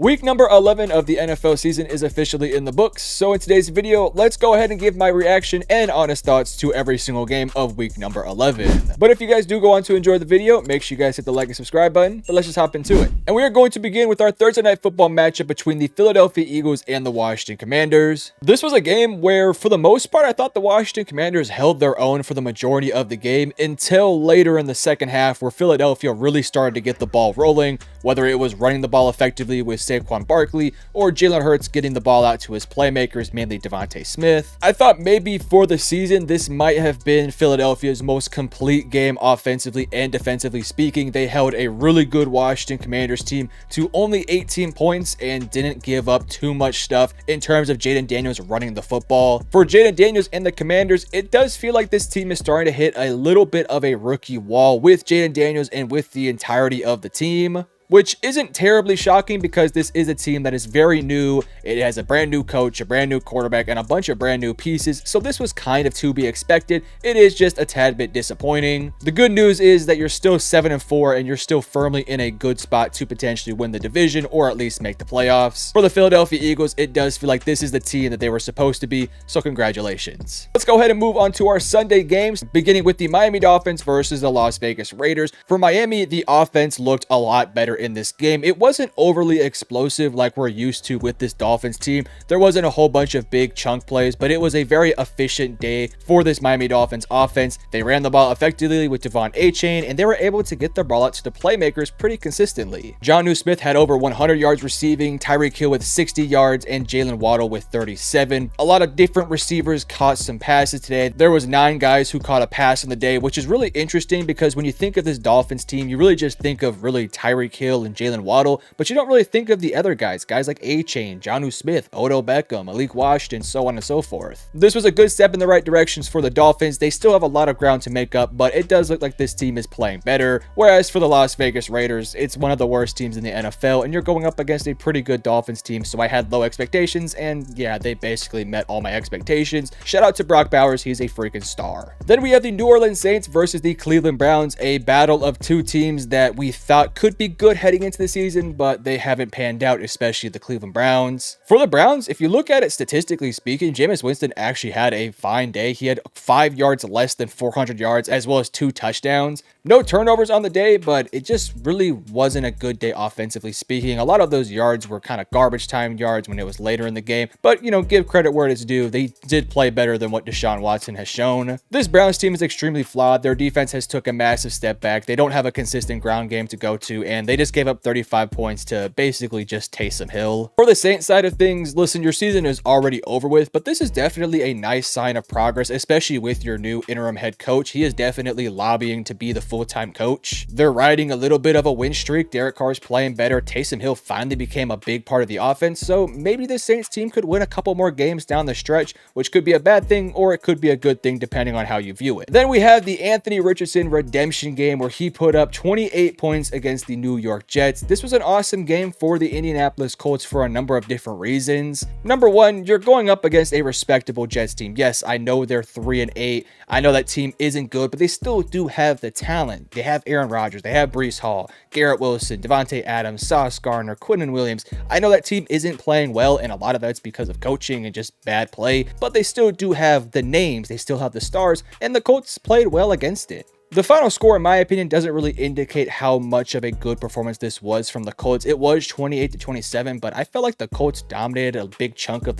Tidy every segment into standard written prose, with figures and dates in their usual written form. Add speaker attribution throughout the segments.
Speaker 1: Week number 11 of the NFL season is officially in the books, so in today's video, let's go ahead and give my reaction and honest thoughts to every single game of week number 11. But if you guys do go on to enjoy the video, make sure you guys hit the like and subscribe button, but let's just hop into it. And we are going to begin with our Thursday night football matchup between the Philadelphia Eagles and the Washington Commanders. This was a game where, for the most part, I thought the Washington Commanders held their own for the majority of the game until later in the second half, where Philadelphia really started to get the ball rolling, whether it was running the ball effectively with Saquon Barkley or Jalen Hurts getting the ball out to his playmakers, mainly Devontae Smith. I thought maybe for the season, this might have been Philadelphia's most complete game offensively and defensively speaking. They held a really good Washington Commanders team to only 18 points and didn't give up too much stuff in terms of Jaden Daniels running the football. For Jaden Daniels and the Commanders, it does feel like this team is starting to hit a little bit of a rookie wall with Jaden Daniels and with the entirety of the team, which isn't terribly shocking because this is a team that is very new. It has a brand new coach, a brand new quarterback, and a bunch of brand new pieces, so this was kind of to be expected. It is just a tad bit disappointing. The good news is that you're still 7-4 and you're still firmly in a good spot to potentially win the division or at least make the playoffs. For the Philadelphia Eagles, it does feel like this is the team that they were supposed to be, so congratulations. Let's go ahead and move on to our Sunday games, beginning with the Miami Dolphins versus the Las Vegas Raiders. For Miami, the offense looked a lot better in this game. It wasn't overly explosive like we're used to with this Dolphins team. There wasn't a whole bunch of big chunk plays, but it was a very efficient day for this Miami Dolphins offense. They ran the ball effectively with Devon A-Chain, and they were able to get the ball out to the playmakers pretty consistently. Jonnu Smith had over 100 yards receiving, Tyreek Hill with 60 yards, and Jalen Waddle with 37. A lot of different receivers caught some passes today. There was 9 guys who caught a pass in the day, which is really interesting because when you think of this Dolphins team, you really just think of really Tyreek Hill and Jalen Waddle, but you don't really think of the other guys like A-Chain, Jonnu Smith, Odell Beckham, Malik Washington, so on and so forth. This was a good step in the right directions for the Dolphins. They still have a lot of ground to make up, but it does look like this team is playing better. Whereas for the Las Vegas Raiders, it's one of the worst teams in the NFL, and you're going up against a pretty good Dolphins team, so I had low expectations, and yeah, they basically met all my expectations. Shout out to Brock Bowers, he's a freaking star. Then we have the New Orleans Saints versus the Cleveland Browns, a battle of two teams that we thought could be good heading into the season, but they haven't panned out, especially the Cleveland Browns. For the Browns, if you look at it statistically speaking, Jameis Winston actually had a fine day. He had 5 yards less than 400 yards, as well as 2 touchdowns. No turnovers on the day, but it just really wasn't a good day offensively speaking. A lot of those yards were kind of garbage time yards when it was later in the game, but, you know, give credit where it's due. They did play better than what Deshaun Watson has shown. This Browns team is extremely flawed. Their defense has took a massive step back. They don't have a consistent ground game to go to, and they just gave up 35 points to basically just Taysom Hill. For the Saints side of things, listen, your season is already over with, but this is definitely a nice sign of progress, especially with your new interim head coach. He is definitely lobbying to be the full-time coach. They're riding a little bit of a win streak. Derek Carr's playing better. Taysom Hill finally became a big part of the offense, so maybe the Saints team could win a couple more games down the stretch, which could be a bad thing or it could be a good thing depending on how you view it. Then we have the Anthony Richardson redemption game where he put up 28 points against the New York Jets. This was an awesome game for the Indianapolis Colts for a number of different reasons. Number one, you're going up against a respectable Jets team. Yes, I know they're 3-8. I know that team isn't good, but they still do have the talent. They have Aaron Rodgers, they have Breece Hall, Garrett Wilson, Devontae Adams, Sauce Gardner, Quinnen Williams. I know that team isn't playing well, and a lot of that's because of coaching and just bad play, but they still do have the names, they still have the stars, and the Colts played well against it. The final score, in my opinion, doesn't really indicate how much of a good performance this was from the Colts. It was 28-27, but I felt like the Colts dominated a big chunk of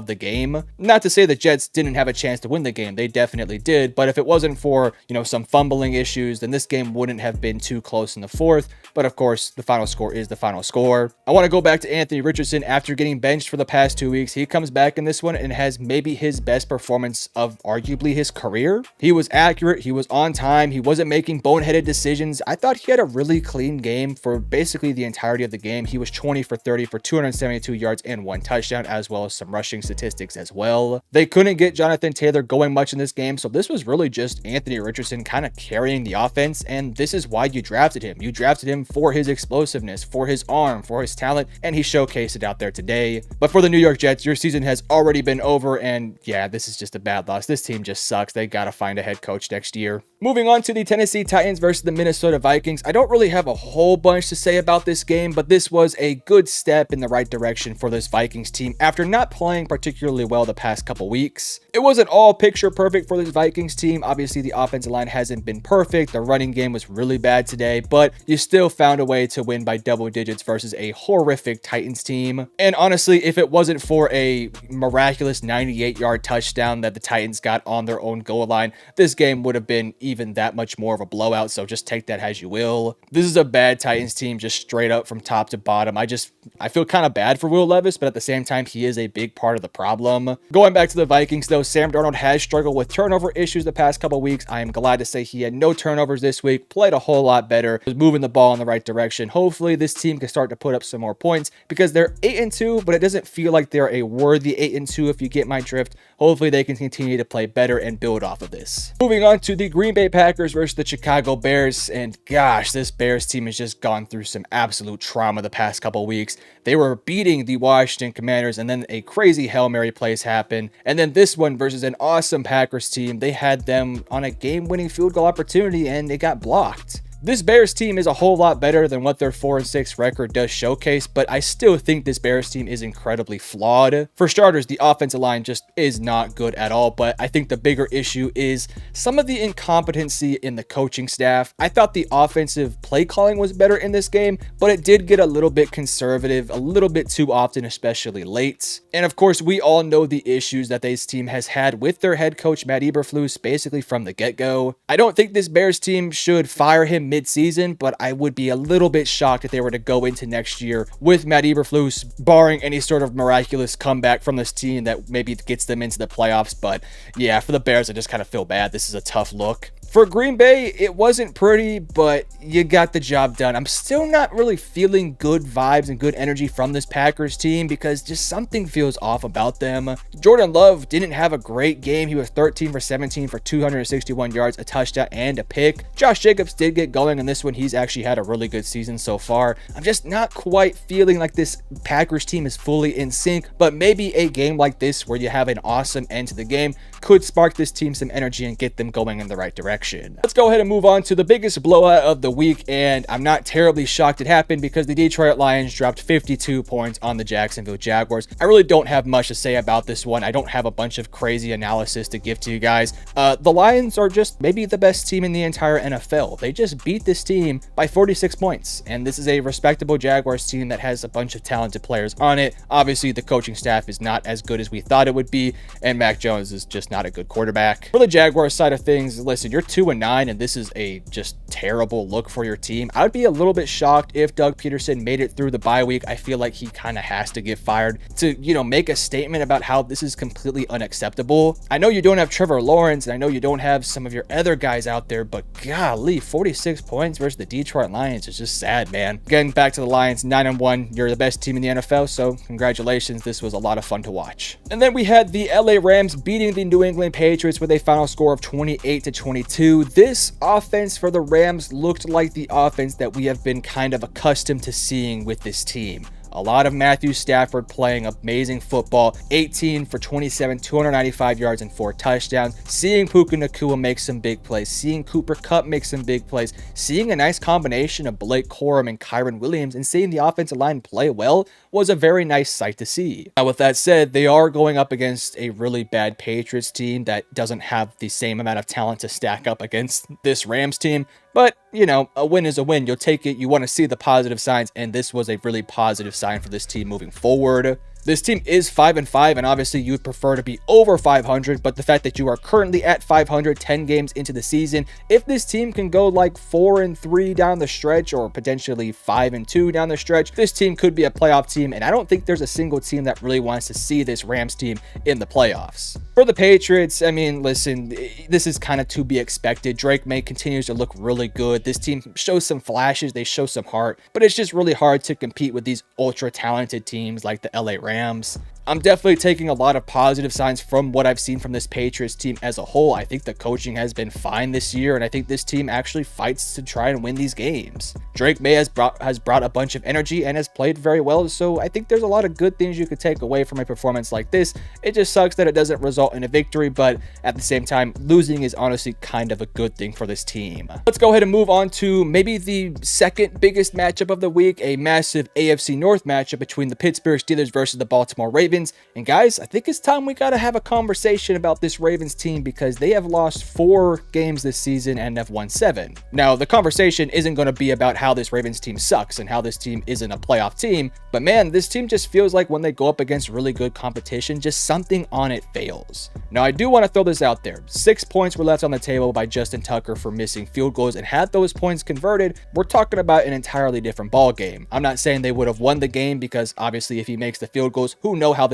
Speaker 1: the game. Not to say the Jets didn't have a chance to win the game. They definitely did, but if it wasn't for, you know, some fumbling issues, then this game wouldn't have been too close in the fourth. But of course, the final score is the final score. I want to go back to Anthony Richardson. After getting benched for the past 2 weeks, he comes back in this one and has maybe his best performance of arguably his career. He was accurate. He was on time. He wasn't making boneheaded decisions. I thought he had a really clean game for basically the entirety of the game. He was 20 for 30 for 272 yards and 1 touchdown, as well as some rushing statistics as well. They couldn't get Jonathan Taylor going much in this game, so this was really just Anthony Richardson kind of carrying the offense, and this is why you drafted him. You drafted him for his explosiveness, for his arm, for his talent, and he showcased it out there today. But for the New York Jets, your season has already been over, and yeah, this is just a bad loss. This team just sucks. They gotta find a head coach next year. Moving on to the Tennessee Titans versus the Minnesota Vikings. I don't really have a whole bunch to say about this game, but this was a good step in the right direction for this Vikings team after not playing particularly well the past couple weeks. It wasn't all picture perfect for this Vikings team. Obviously, the offensive line hasn't been perfect. The running game was really bad today, but you still found a way to win by double digits versus a horrific Titans team. And honestly, if it wasn't for a miraculous 98-yard touchdown that the Titans got on their own goal line, this game would have been even that much more of a blowout, so just take that as you will. This is a bad Titans team just straight up from top to bottom. I feel kind of bad for Will Levis, but at the same time, he is a big part of the problem. Going back to the Vikings, though, Sam Darnold has struggled with turnover issues the past couple weeks. I am glad to say he had no turnovers this week, played a whole lot better, was moving the ball in the right direction. Hopefully, this team can start to put up some more points because they're 8-2, but it doesn't feel like they're a worthy 8-2 if you get my drift. Hopefully, they can continue to play better and build off of this. Moving on to the Green Bay Packers versus the Chicago Bears, and gosh, this Bears team has just gone through some absolute trauma the past couple weeks. They were beating the Washington Commanders, and then a crazy Hail Mary plays happened. And then this one versus an awesome Packers team, they had them on a game-winning field goal opportunity, and it got blocked. This Bears team is a whole lot better than what their 4-6 record does showcase, but I still think this Bears team is incredibly flawed. For starters, the offensive line just is not good at all, but I think the bigger issue is some of the incompetency in the coaching staff. I thought the offensive play calling was better in this game, but it did get a little bit conservative, a little bit too often, especially late. And of course, we all know the issues that this team has had with their head coach, Matt Eberflus, basically from the get-go. I don't think this Bears team should fire him mid-season, but I would be a little bit shocked if they were to go into next year with Matt Eberflus, barring any sort of miraculous comeback from this team that maybe gets them into the playoffs. But yeah, for the Bears, I just kind of feel bad. This is a tough look. For Green Bay, it wasn't pretty, but you got the job done. I'm still not really feeling good vibes and good energy from this Packers team because just something feels off about them. Jordan Love didn't have a great game. He was 13 for 17 for 261 yards, a touchdown, and a pick. Josh Jacobs did get going in this one. He's actually had a really good season so far. I'm just not quite feeling like this Packers team is fully in sync, but maybe a game like this where you have an awesome end to the game could spark this team some energy and get them going in the right direction. Let's go ahead and move on to the biggest blowout of the week, and I'm not terribly shocked it happened because the Detroit Lions dropped 52 points on the Jacksonville Jaguars. I really don't have much to say about this one. I don't have a bunch of crazy analysis to give to you guys. The Lions are just maybe the best team in the entire NFL. They just beat this team by 46 points, and this is a respectable Jaguars team that has a bunch of talented players on it. Obviously, the coaching staff is not as good as we thought it would be, and Mac Jones is just not a good quarterback. For the Jaguars side of things, listen, you're 2-9, and this is a just terrible look for your team. I would be a little bit shocked if Doug Peterson made it through the bye week. I feel like he kind of has to get fired to, make a statement about how this is completely unacceptable. I know you don't have Trevor Lawrence, and I know you don't have some of your other guys out there, but golly, 46 points versus the Detroit Lions is just sad, man. Getting back to the Lions, 9-1. You're the best team in the NFL, so congratulations. This was a lot of fun to watch. And then we had the LA Rams beating the New England Patriots with a final score of 28-22. This offense for the Rams looked like the offense that we have been kind of accustomed to seeing with this team. A lot of Matthew Stafford playing amazing football, 18 for 27, 295 yards and 4 touchdowns. Seeing Puka Nacua make some big plays, seeing Cooper Kupp make some big plays, seeing a nice combination of Blake Corum and Kyron Williams, and seeing the offensive line play well was a very nice sight to see. Now, with that said, they are going up against a really bad Patriots team that doesn't have the same amount of talent to stack up against this Rams team. But, a win is a win. You'll take it. You want to see the positive signs, and this was a really positive sign for this team moving forward. This team is 5-5, and obviously you would prefer to be over 500, but the fact that you are currently at 500, 10 games into the season, if this team can go like 4-3 down the stretch, or potentially 5-2 down the stretch, this team could be a playoff team, and I don't think there's a single team that really wants to see this Rams team in the playoffs. For the Patriots, I mean, listen, this is kind of to be expected. Drake May continues to look really good. This team shows some flashes, they show some heart, but it's just really hard to compete with these ultra talented teams like the LA Rams. Rams. I'm definitely taking a lot of positive signs from what I've seen from this Patriots team as a whole. I think the coaching has been fine this year, and I think this team actually fights to try and win these games. Drake May has brought a bunch of energy and has played very well, so I think there's a lot of good things you could take away from a performance like this. It just sucks that it doesn't result in a victory, but at the same time, losing is honestly kind of a good thing for this team. Let's go ahead and move on to maybe the second biggest matchup of the week, a massive AFC North matchup between the Pittsburgh Steelers versus the Baltimore Ravens. And guys, I think it's time we got to have a conversation about this Ravens team because they have lost 4 games this season and have won 7. Now, the conversation isn't going to be about how this Ravens team sucks and how this team isn't a playoff team, but man, this team just feels like when they go up against really good competition, just something on it fails. Now, I do want to throw this out there. 6 points were left on the table by Justin Tucker for missing field goals, and had those points converted, we're talking about an entirely different ball game. I'm not saying they would have won the game because obviously if he makes the field goals, who knows how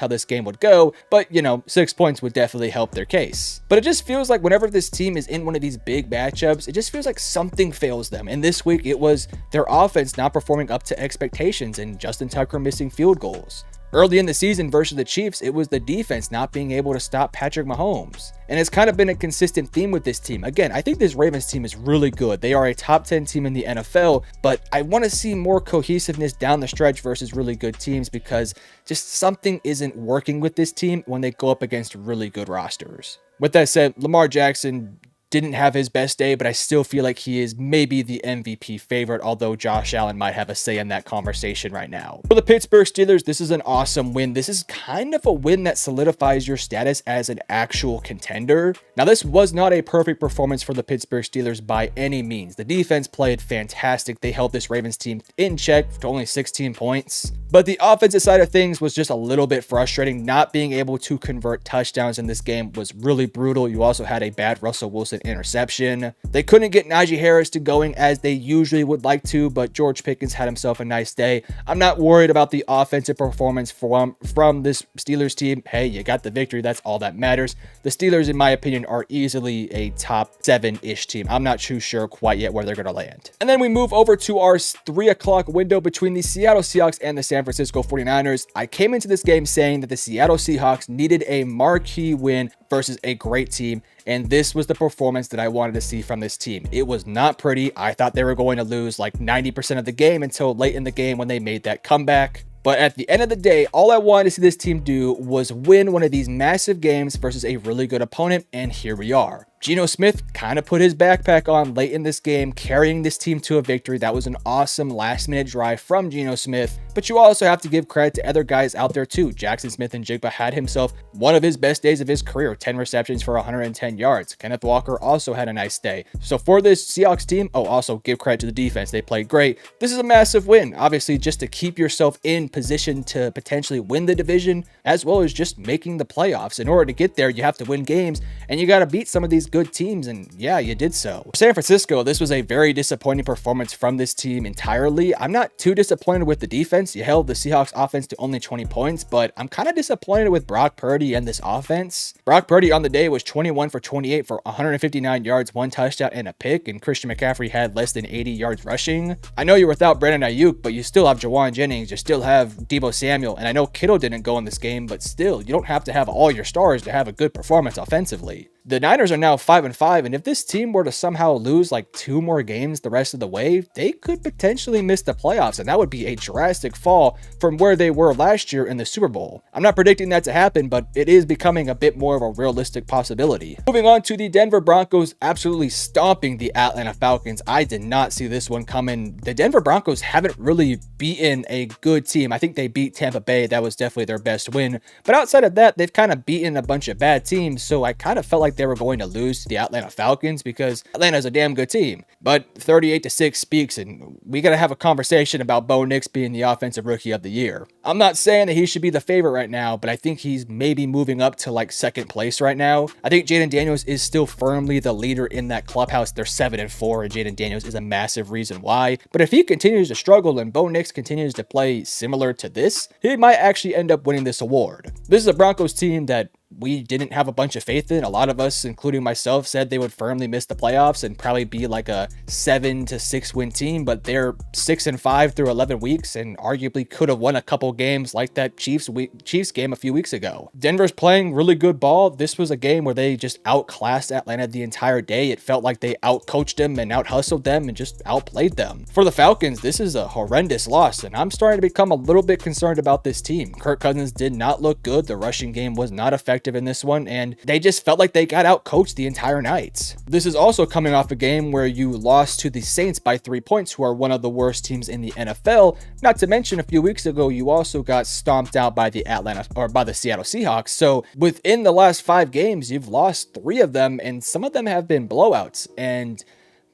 Speaker 1: this game would go, but 6 points would definitely help their case. But it just feels like whenever this team is in one of these big matchups, it just feels like something fails them. And this week it was their offense not performing up to expectations and Justin Tucker missing field goals. Early in the season versus the Chiefs, it was the defense not being able to stop Patrick Mahomes. And it's kind of been a consistent theme with this team. Again, I think this Ravens team is really good. They are a top 10 team in the NFL, but I want to see more cohesiveness down the stretch versus really good teams because just something isn't working with this team when they go up against really good rosters. With that said, Lamar Jackson didn't have his best day, but I still feel like he is maybe the MVP favorite, although Josh Allen might have a say in that conversation right now. For the Pittsburgh Steelers, this is an awesome win. This is kind of a win that solidifies your status as an actual contender. Now, this was not a perfect performance for the Pittsburgh Steelers by any means. The defense played fantastic. They held this Ravens team in check to only 16 points. But the offensive side of things was just a little bit frustrating. Not being able to convert touchdowns in this game was really brutal. You also had a bad Russell Wilson interception. They couldn't get Najee Harris to going as they usually would like to, but George Pickens had himself a nice day. I'm not worried about the offensive performance from this Steelers team. Hey, you got the victory. That's all that matters. The Steelers, in my opinion, are easily a top 7-ish team. I'm not too sure quite yet where they're going to land. And then we move over to our 3 o'clock window between the Seattle Seahawks and the San Francisco 49ers. I came into this game saying that the Seattle Seahawks needed a marquee win versus a great team, and this was the performance that I wanted to see from this team. It was not pretty. I thought they were going to lose like 90% of the game until late in the game when they made that comeback. But at the end of the day, all I wanted to see this team do was win one of these massive games versus a really good opponent, and here we are. Geno Smith kind of put his backpack on late in this game, carrying this team to a victory. That was an awesome last-minute drive from Geno Smith. But you also have to give credit to other guys out there too. Jackson Smith-Njigba had himself one of his best days of his career, 10 receptions for 110 yards. Kenneth Walker also had a nice day. So for this Seahawks team, also give credit to the defense. They played great. This is a massive win, obviously, just to keep yourself in position to potentially win the division, as well as just making the playoffs. In order to get there, you have to win games, and you got to beat some of these good teams, and yeah, you did so. For San Francisco, this was a very disappointing performance from this team entirely. I'm not too disappointed with the defense. You held the Seahawks offense to only 20 points, but I'm kind of disappointed with Brock Purdy and this offense. Brock Purdy on the day was 21 for 28 for 159 yards, 1 touchdown, and a pick, and Christian McCaffrey had less than 80 yards rushing. I know you're without Brandon Ayuk, but you still have Jawan Jennings, you still have Deebo Samuel, and I know Kittle didn't go in this game, but still, you don't have to have all your stars to have a good performance offensively. The Niners are now 5-5, and if this team were to somehow lose like 2 more games the rest of the way, they could potentially miss the playoffs, and that would be a drastic fall from where they were last year in the Super Bowl. I'm not predicting that to happen, but it is becoming a bit more of a realistic possibility. Moving on to the Denver Broncos absolutely stomping the Atlanta Falcons. I did not see this one coming. The Denver Broncos haven't really beaten a good team. I think they beat Tampa Bay. That was definitely their best win. But outside of that, they've kind of beaten a bunch of bad teams, so I kind of felt like they were going to lose to the Atlanta Falcons because Atlanta's a damn good team. But 38-6 speaks, and we got to have a conversation about Bo Nix being the offensive rookie of the year. I'm not saying that he should be the favorite right now, but I think he's maybe moving up to like 2nd place right now. I think Jaden Daniels is still firmly the leader in that clubhouse. They're 7-4, and Jaden Daniels is a massive reason why. But if he continues to struggle and Bo Nix continues to play similar to this, he might actually end up winning this award. This is a Broncos team that we didn't have a bunch of faith in. A lot of us, including myself, said they would firmly miss the playoffs and probably be like a 7 to 6 win team, but they're 6-5 through 11 weeks and arguably could have won a couple games like that Chiefs game a few weeks ago. Denver's playing really good ball. This was a game where they just outclassed Atlanta the entire day. It felt like they outcoached them and out-hustled them and just outplayed them. For the Falcons, this is a horrendous loss, and I'm starting to become a little bit concerned about this team. Kirk Cousins did not look good. The rushing game was not effective in this one, and they just felt like they got outcoached the entire night. This is also coming off a game where you lost to the Saints by 3 points, who are one of the worst teams in the NFL. Not to mention, a few weeks ago, you also got stomped out by the Seattle Seahawks. So within the last 5 games, you've lost 3 of them, and some of them have been blowouts, and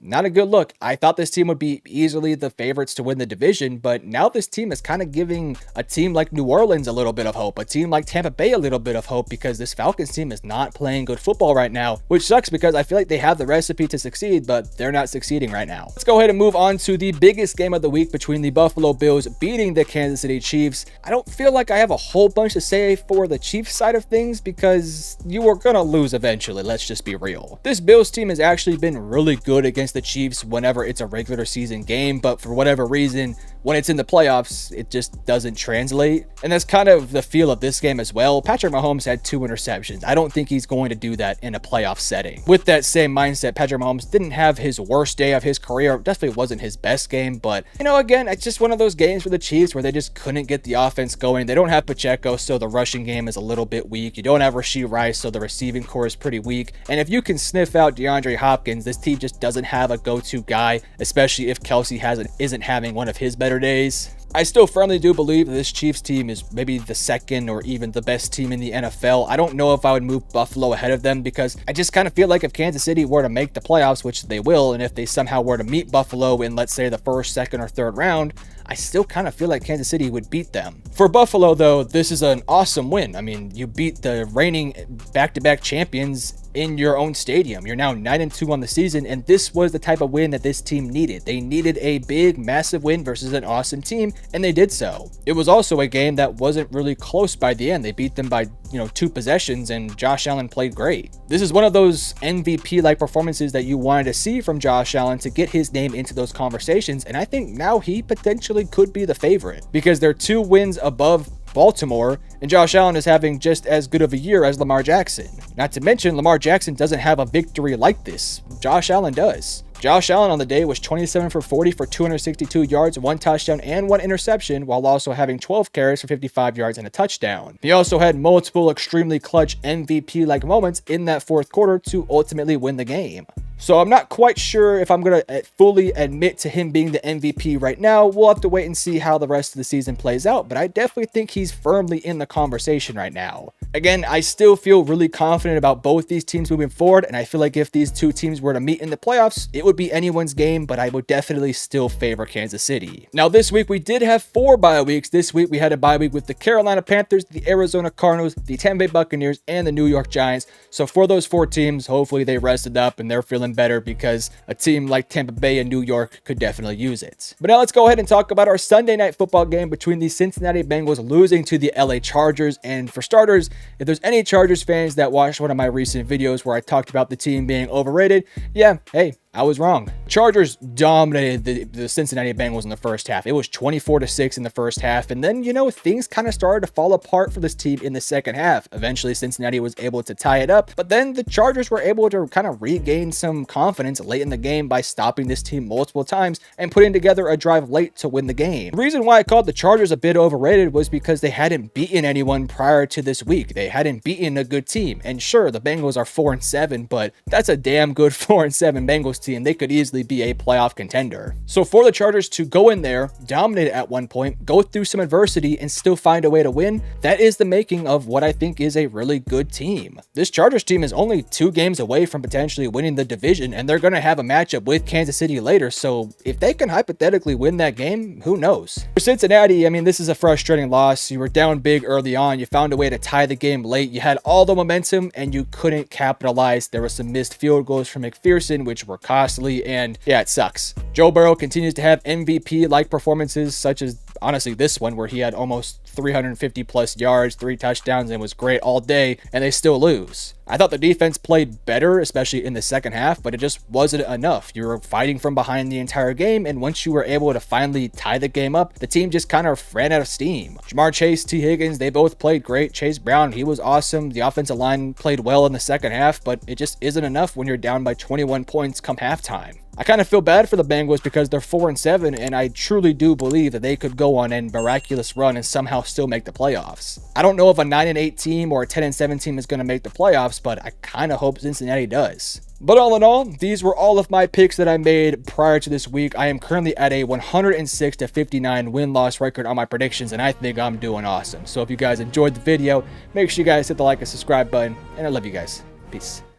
Speaker 1: not a good look. I thought this team would be easily the favorites to win the division, but now this team is kind of giving a team like New Orleans a little bit of hope, a team like Tampa Bay a little bit of hope, because this Falcons team is not playing good football right now, which sucks because I feel like they have the recipe to succeed, but they're not succeeding right now. Let's go ahead and move on to the biggest game of the week between the Buffalo Bills beating the Kansas City Chiefs. I don't feel like I have a whole bunch to say for the Chiefs side of things because you are going to lose eventually. Let's just be real. This Bills team has actually been really good against the Chiefs whenever it's a regular season game, but for whatever reason, when it's in the playoffs, it just doesn't translate. And that's kind of the feel of this game as well. Patrick Mahomes had 2 interceptions. I don't think he's going to do that in a playoff setting. With that same mindset, Patrick Mahomes didn't have his worst day of his career. It definitely wasn't his best game, but again, it's just one of those games for the Chiefs where they just couldn't get the offense going. They don't have Pacheco, so the rushing game is a little bit weak. You don't have Rashee Rice, so the receiving core is pretty weak. And if you can sniff out DeAndre Hopkins, this team just doesn't have a go-to guy, especially if Kelsey isn't having one of his better days. I still firmly do believe that this Chiefs team is maybe the second or even the best team in the NFL. I don't know if I would move Buffalo ahead of them because I just kind of feel like if Kansas City were to make the playoffs, which they will, and if they somehow were to meet Buffalo in, let's say, the first, second, or third round, I still kind of feel like Kansas City would beat them. For Buffalo, though, this is an awesome win. I mean, you beat the reigning back-to-back champions in your own stadium. You're now 9-2 on the season, and this was the type of win that this team needed. They needed a big, massive win versus an awesome team, and they did so. It was also a game that wasn't really close by the end. They beat them by 2 possessions, and Josh Allen played great. This is one of those MVP-like performances that you wanted to see from Josh Allen to get his name into those conversations, and I think now he potentially could be the favorite because they're 2 wins above Baltimore, and Josh Allen is having just as good of a year as Lamar Jackson. Not to mention, Lamar Jackson doesn't have a victory like this. Josh Allen does. Josh Allen on the day was 27 for 40 for 262 yards, 1 touchdown, and 1 interception, while also having 12 carries for 55 yards and a touchdown. He also had multiple extremely clutch MVP-like moments in that fourth quarter to ultimately win the game. So I'm not quite sure if I'm going to fully admit to him being the MVP right now. We'll have to wait and see how the rest of the season plays out, but I definitely think he's firmly in the conversation right now. Again, I still feel really confident about both these teams moving forward, and I feel like if these 2 teams were to meet in the playoffs, it would be anyone's game, but I would definitely still favor Kansas City. Now, this week we did have 4 bye weeks. This week we had a bye week with the Carolina Panthers, the Arizona Cardinals, the Tampa Bay Buccaneers, and the New York Giants. So for those 4 teams, hopefully they rested up and they're feeling better because a team like Tampa Bay and New York could definitely use it. But now let's go ahead and talk about our Sunday night football game between the Cincinnati Bengals losing to the LA Chargers. And for starters, if there's any Chargers fans that watched one of my recent videos where I talked about the team being overrated, yeah, hey, I was wrong. Chargers dominated the Cincinnati Bengals in the first half. It was 24-6 in the first half. And then, things kind of started to fall apart for this team in the second half. Eventually, Cincinnati was able to tie it up. But then the Chargers were able to kind of regain some confidence late in the game by stopping this team multiple times and putting together a drive late to win the game. The reason why I called the Chargers a bit overrated was because they hadn't beaten anyone prior to this week. They hadn't beaten a good team. And sure, the Bengals are 4-7, but that's a damn good 4-7 Bengals team. They could easily be a playoff contender. So for the Chargers to go in there, dominate at one point, go through some adversity, and still find a way to win, that is the making of what I think is a really good team. This Chargers team is only 2 games away from potentially winning the division, and they're going to have a matchup with Kansas City later, so if they can hypothetically win that game, who knows? For Cincinnati, I mean, this is a frustrating loss. You were down big early on, you found a way to tie the game late, you had all the momentum, and you couldn't capitalize. There were some missed field goals from McPherson, which were costly, and yeah, it sucks. Joe Burrow continues to have MVP-like performances, such as honestly this one, where he had almost 350 plus yards, 3 touchdowns, and was great all day, and they still lose. I thought the defense played better, especially in the second half, but it just wasn't enough. You were fighting from behind the entire game, and once you were able to finally tie the game up, the team just kind of ran out of steam. Jamar Chase, T. Higgins, they both played great. Chase Brown, he was awesome. The offensive line played well in the second half, but it just isn't enough when you're down by 21 points come halftime. I kind of feel bad for the Bengals because they're 4-7, and I truly do believe that they could go on a miraculous run and somehow still make the playoffs. I don't know if a 9-8 team or a 10-7 team is going to make the playoffs, but I kind of hope Cincinnati does. But all in all, these were all of my picks that I made prior to this week. I am currently at a 106-59 win-loss record on my predictions, and I think I'm doing awesome. So if you guys enjoyed the video, make sure you guys hit the like and subscribe button, and I love you guys. Peace.